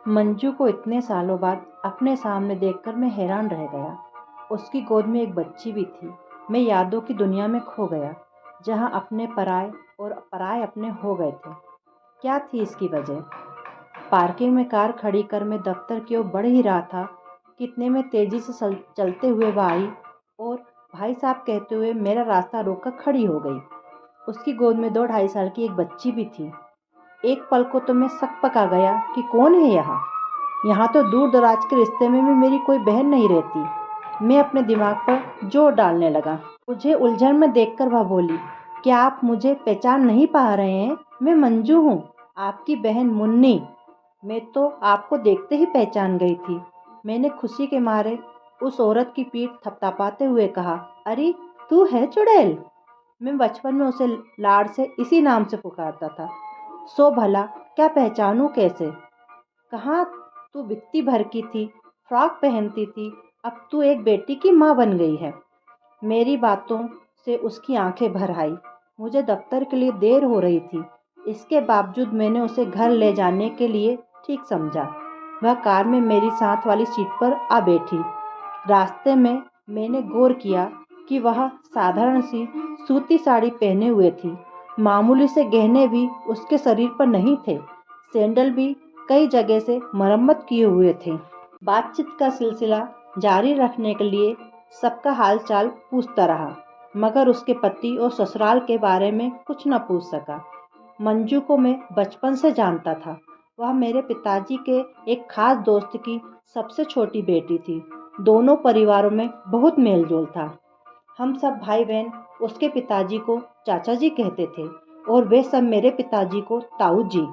मंजू को इतने सालों बाद अपने सामने देखकर मैं हैरान रह गया। उसकी गोद में एक बच्ची भी थी। मैं यादों की दुनिया में खो गया, जहां अपने पराए और पराए अपने हो गए थे। क्या थी इसकी वजह? पार्किंग में कार खड़ी कर मैं दफ्तर की ओर बढ़ ही रहा था कि इतने में तेजी से चलते हुए वह आई और भाई साहब कहते हुए मेरा रास्ता रोककर खड़ी हो गई। उसकी गोद में 2-2.5 साल की एक बच्ची भी थी। एक पल को तो मैं सक पका गया कि कौन है यहाँ। यहाँ तो दूर दराज के रिश्ते में भी मेरी कोई बहन नहीं रहती। मैं अपने दिमाग पर जोर डालने लगा। मुझे उलझन में देखकर वह बोली, क्या आप मुझे पहचान नहीं पा रहे हैं? मैं मंजू हूँ, आपकी बहन मुन्नी। मैं तो आपको देखते ही पहचान गई थी। मैंने खुशी के मारे उस औरत की पीठ थपथपाते हुए कहा, अरे तू है चुड़ैल। मैं बचपन में उसे लाड़ से इसी नाम से पुकारता था। सो भला क्या पहचानूं कैसे? कहाँ तू बित्ती भर की थी, फ्रॉक पहनती थी, अब तू एक बेटी की माँ बन गई है। मेरी बातों से उसकी आंखें भर आई। मुझे दफ्तर के लिए देर हो रही थी। इसके बावजूद मैंने उसे घर ले जाने के लिए ठीक समझा। वह कार में मेरी साथ वाली सीट पर आ बैठी। रास्ते में मैंने गौर किया कि वह साधारण सी सूती साड़ी पहने हुए थी। मामूली से गहने भी उसके शरीर पर नहीं थे। सैंडल भी कई जगह से मरम्मत किए हुए थे। बातचीत का सिलसिला जारी रखने के लिए सबका हालचाल पूछता रहा, मगर उसके पति और ससुराल के बारे में कुछ न पूछ सका। मंजू को मैं बचपन से जानता था। वह मेरे पिताजी के एक खास दोस्त की सबसे छोटी बेटी थी। दोनों परिवारों में बहुत मेलजोल था। हम सब भाई बहन उसके पिताजी को चाचा जी कहते थे और वे सब मेरे पिताजी को ताऊ जी।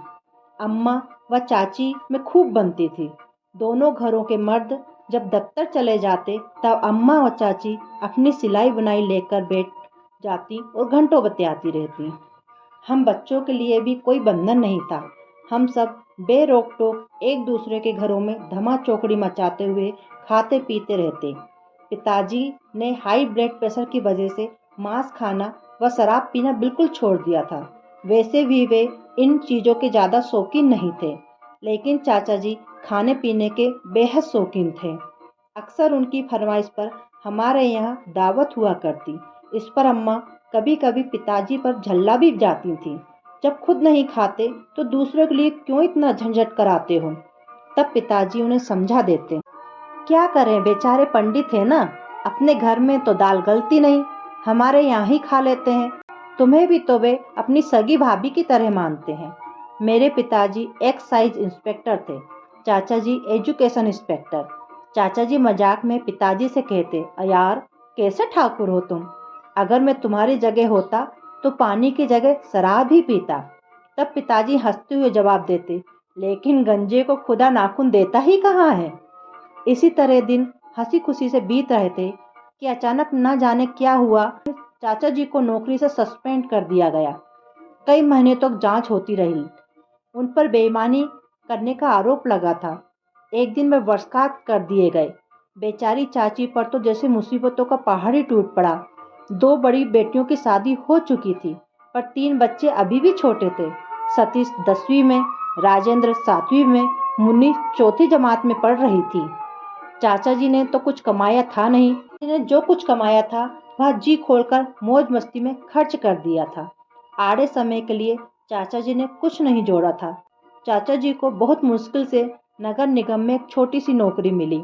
अम्मा व चाची में खूब बनती थी। दोनों घरों के मर्द जब दफ्तर चले जाते तब अम्मा और चाची अपनी सिलाई बुनाई लेकर बैठ जाती और घंटों बतियाती रहती। हम बच्चों के लिए भी कोई बंधन नहीं था। हम सब बेरोक टोक एक दूसरे के घरों में धमा चौकड़ी मचाते हुए खाते पीते रहते। पिताजी ने हाई ब्लड प्रेशर की वजह से मांस खाना व शराब पीना बिल्कुल छोड़ दिया था। वैसे भी वे इन चीज़ों के ज़्यादा शौकीन नहीं थे, लेकिन चाचा जी खाने पीने के बेहद शौकीन थे। अक्सर उनकी फरमाइश पर हमारे यहाँ दावत हुआ करती। इस पर अम्मा कभी कभी पिताजी पर झल्ला भी जाती थी। जब खुद नहीं खाते तो दूसरों के लिए क्यों इतना झंझट कराते हो? तब पिताजी उन्हें समझा देते। क्या करें, बेचारे पंडित है ना, अपने घर में तो दाल गलती नहीं, हमारे यहाँ ही खा लेते हैं। तुम्हें भी तो वे अपनी सगी भाभी की तरह मानते हैं। मेरे पिताजी एक्साइज इंस्पेक्टर थे, चाचा जी एजुकेशन इंस्पेक्टर। चाचा जी मजाक में पिताजी से कहते, यार कैसे ठाकुर हो तुम, अगर मैं तुम्हारी जगह होता तो पानी की जगह शराब ही पीता। तब पिताजी हंसते हुए जवाब देते, लेकिन गंजे को खुदा नाखून देता ही कहाँ है। इसी तरह दिन हंसी खुशी से बीत रहे थे कि अचानक न जाने क्या हुआ, चाचा जी को नौकरी से सस्पेंड कर दिया गया। कई महीने तक जांच होती रही। उन पर बेईमानी करने का आरोप लगा था। एक दिन वे बर्खास्त कर दिए गए। बेचारी चाची पर तो जैसे मुसीबतों का पहाड़ ही टूट पड़ा। 2 बड़ी बेटियों की शादी हो चुकी थी, पर 3 बच्चे अभी भी छोटे थे। सतीश 10वीं में, राजेंद्र 7वीं में, मुन्नी 4ठी जमात में पढ़ रही थी। चाचा जी ने तो कुछ कमाया था नहीं। ने जो कुछ कमाया था वह जी खोलकर मौज मस्ती में खर्च कर दिया था। आड़े समय के लिए चाचा जी ने कुछ नहीं जोड़ा था। चाचा जी को बहुत मुश्किल से नगर निगम में एक छोटी सी नौकरी मिली।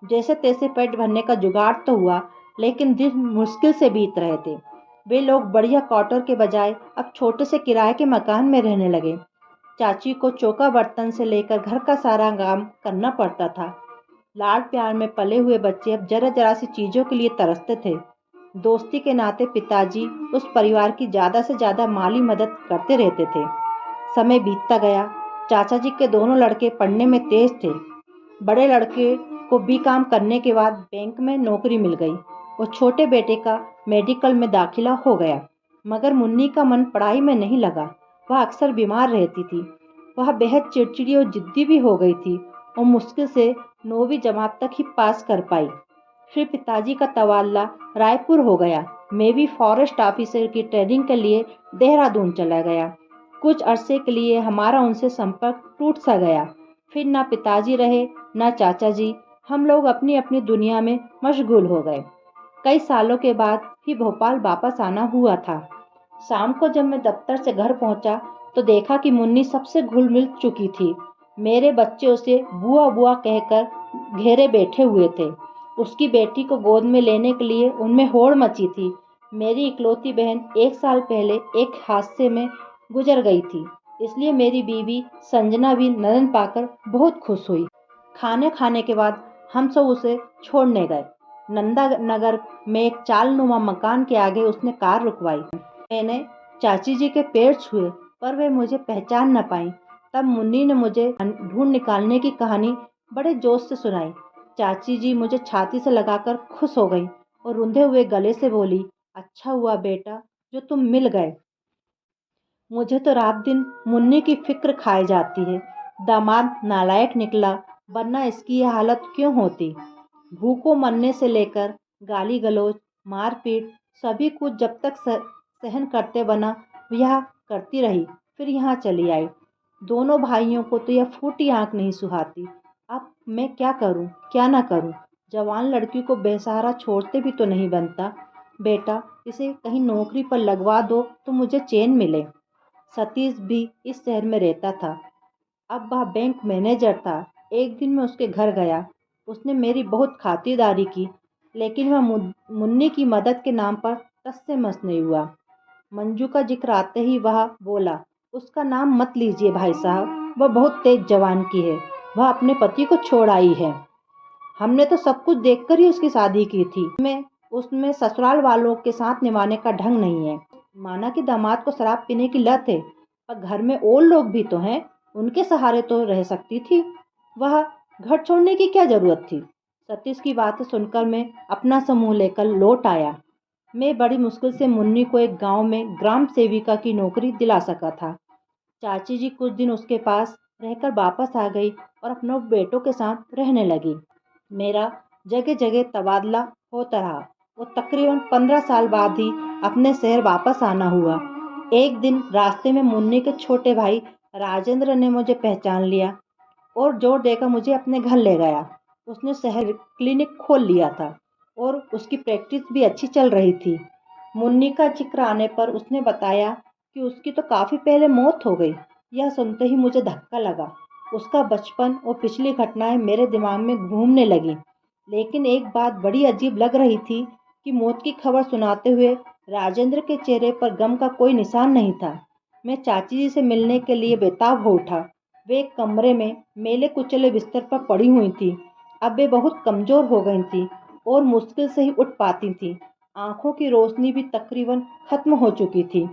जैसे तैसे पेट भरने का जुगाड़ तो हुआ, लेकिन दिन मुश्किल से बीत रहे थे। वे लोग बढ़िया क्वार्टर के बजाय अब छोटे से किराए के मकान में रहने लगे। चाची को चौका बर्तन से लेकर घर का सारा काम करना पड़ता था। लाड़ प्यार में पले हुए बच्चे अब जरा जरा सी चीज़ों के लिए तरसते थे। दोस्ती के नाते पिताजी उस परिवार की ज़्यादा से ज़्यादा माली मदद करते रहते थे। समय बीतता गया। चाचा जी के दोनों लड़के पढ़ने में तेज थे। बड़े लड़के को B.Com करने के बाद बैंक में नौकरी मिल गई और छोटे बेटे का मेडिकल में दाखिला हो गया। मगर मुन्नी का मन पढ़ाई में नहीं लगा। वह अक्सर बीमार रहती थी। वह बेहद चिड़चिड़ी और जिद्दी भी हो गई थी और मुश्किल से 9वीं जमात तक ही पास कर पाई। फिर पिताजी का तबादला रायपुर हो गया। मैं भी फॉरेस्ट ऑफिसर की ट्रेनिंग के लिए देहरादून चला गया। कुछ अरसे के लिए हमारा उनसे संपर्क टूट सा गया। फिर ना पिताजी रहे ना चाचा जी। हम लोग अपनी अपनी दुनिया में मशगूल हो गए। कई सालों के बाद ही भोपाल वापस आना हुआ था। शाम को जब मैं दफ्तर से घर पहुंचा तो देखा कि मुन्नी सबसे घुल मिल चुकी थी। मेरे बच्चे उसे बुआ बुआ कहकर घेरे बैठे हुए थे। उसकी बेटी को गोद में लेने के लिए उनमें होड़ मची थी। मेरी इकलौती बहन 1 साल पहले एक हादसे में गुजर गई थी, इसलिए मेरी बीवी संजना भी ननद पाकर बहुत खुश हुई। खाने खाने के बाद हम सब उसे छोड़ने गए। नंदा नगर में एक चालनुमा मकान के आगे उसने कार रुकवाई। मैंने चाची जी के पैर छुए पर वे मुझे पहचान न पाई। तब मुन्नी ने मुझे ढूंढ निकालने की कहानी बड़े जोश से सुनाई। चाची जी मुझे छाती से लगाकर खुश हो गई और रुंधे हुए गले से बोली, अच्छा हुआ बेटा जो तुम मिल गए। मुझे तो रात दिन मुन्नी की फिक्र खाई जाती है। दामाद नालायक निकला, वरना इसकी यह हालत क्यों होती। भूखों मरने से लेकर गाली गलौज मारपीट सभी कुछ जब तक सहन करते बना यह करती रही, फिर यहाँ चली आई। दोनों भाइयों को तो यह फूटी आंख नहीं सुहाती। अब मैं क्या करूं क्या ना करूं। जवान लड़की को बेसहारा छोड़ते भी तो नहीं बनता। बेटा इसे कहीं नौकरी पर लगवा दो तो मुझे चैन मिले। सतीश भी इस शहर में रहता था, अब वह बैंक मैनेजर था। एक दिन मैं उसके घर गया। उसने मेरी बहुत खातिरदारी की, लेकिन वह मुन्नी की मदद के नाम पर टस से मस नहीं हुआ। मंजू का जिक्र आते ही वह बोला, उसका नाम मत लीजिए भाई साहब, वह बहुत तेज जवान की है। वह अपने पति को छोड़ आई है। हमने तो सब कुछ देखकर ही उसकी शादी की थी। मैं उसमें ससुराल वालों के साथ निभाने का ढंग नहीं है। माना कि दामाद को शराब पीने की लत है, पर घर में और लोग भी तो हैं, उनके सहारे तो रह सकती थी। वह घर छोड़ने की क्या जरूरत थी। सतीश की बातें सुनकर मैं अपना समूह लेकर लौट आया। मैं बड़ी मुश्किल से मुन्नी को एक गांव में ग्राम सेविका की नौकरी दिला सका था। चाची जी कुछ दिन उसके पास रहकर वापस आ गई और अपने बेटों के साथ रहने लगी। मेरा जगह जगह तबादला होता रहा और तकरीबन 15 साल बाद ही अपने शहर वापस आना हुआ। एक दिन रास्ते में मुन्नी के छोटे भाई राजेंद्र ने मुझे पहचान लिया और जोर देकर मुझे अपने घर ले गया। उसने शहर क्लिनिक खोल लिया था और उसकी प्रैक्टिस भी अच्छी चल रही थी। मुन्नी का जिक्र आने पर उसने बताया कि उसकी तो काफ़ी पहले मौत हो गई। यह सुनते ही मुझे धक्का लगा। उसका बचपन और पिछली घटनाएं मेरे दिमाग में घूमने लगी। लेकिन एक बात बड़ी अजीब लग रही थी कि मौत की खबर सुनाते हुए राजेंद्र के चेहरे पर गम का कोई निशान नहीं था। मैं चाची जी से मिलने के लिए बेताब हो उठा। वे एक कमरे में मेले कुचले बिस्तर पर पड़ी हुई थी। अब वे बहुत कमजोर हो गई थी और मुश्किल से ही उठ पाती थी। आंखों की रोशनी भी तकरीबन खत्म हो चुकी थी।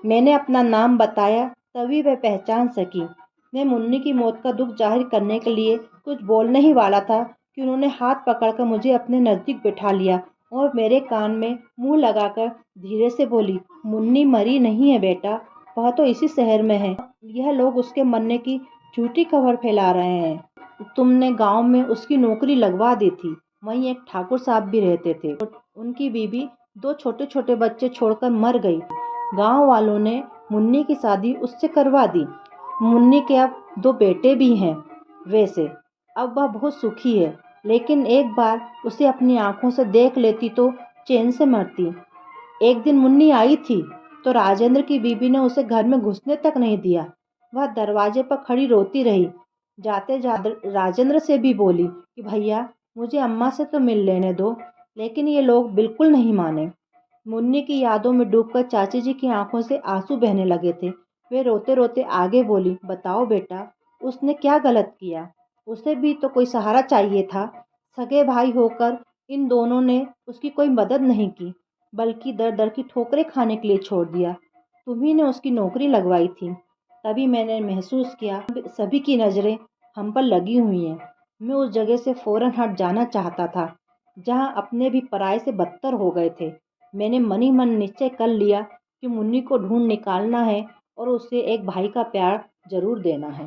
मैंने अपना नाम बताया, तभी वह पहचान सकी। मैं मुन्नी की मौत का दुख जाहिर करने के लिए कुछ बोलने ही वाला था कि उन्होंने हाथ पकड़कर मुझे अपने नज़दीक बिठा लिया और मेरे कान में मुंह लगाकर धीरे से बोली, मुन्नी मरी नहीं है बेटा, वह तो इसी शहर में है। यह लोग उसके मरने की झूठी खबर फैला रहे हैं। तुमने गांव में उसकी नौकरी लगवा दी थी। वहीं एक ठाकुर साहब भी रहते थे। उनकी बीवी 2 छोटे छोटे बच्चे छोड़कर मर गई। गांव वालों ने मुन्नी की शादी उससे करवा दी। मुन्नी के अब 2 बेटे भी हैं। वैसे अब वह बहुत सुखी है, लेकिन एक बार उसे अपनी आंखों से देख लेती तो चैन से मरती। एक दिन मुन्नी आई थी तो राजेंद्र की बीबी ने उसे घर में घुसने तक नहीं दिया। वह दरवाजे पर खड़ी रोती रही। जाते जाते राजेंद्र से भी बोली कि भैया मुझे अम्मा से तो मिल लेने दो, लेकिन ये लोग बिल्कुल नहीं माने। मुन्नी की यादों में डूबकर चाची जी की आंखों से आंसू बहने लगे थे। वे रोते रोते आगे बोली, बताओ बेटा, उसने क्या गलत किया। उसे भी तो कोई सहारा चाहिए था। सगे भाई होकर इन दोनों ने उसकी कोई मदद नहीं की, बल्कि दर दर की ठोकरें खाने के लिए छोड़ दिया। तुम्ही ने उसकी नौकरी लगवाई थी। तभी मैंने महसूस किया सभी की नज़रें हम पर लगी हुई हैं। मैं उस जगह से फौरन हट जाना चाहता था जहां अपने भी पराये से बदतर हो गए थे। मैंने मन ही मन निश्चय कर लिया कि मुन्नी को ढूंढ निकालना है और उसे एक भाई का प्यार जरूर देना है।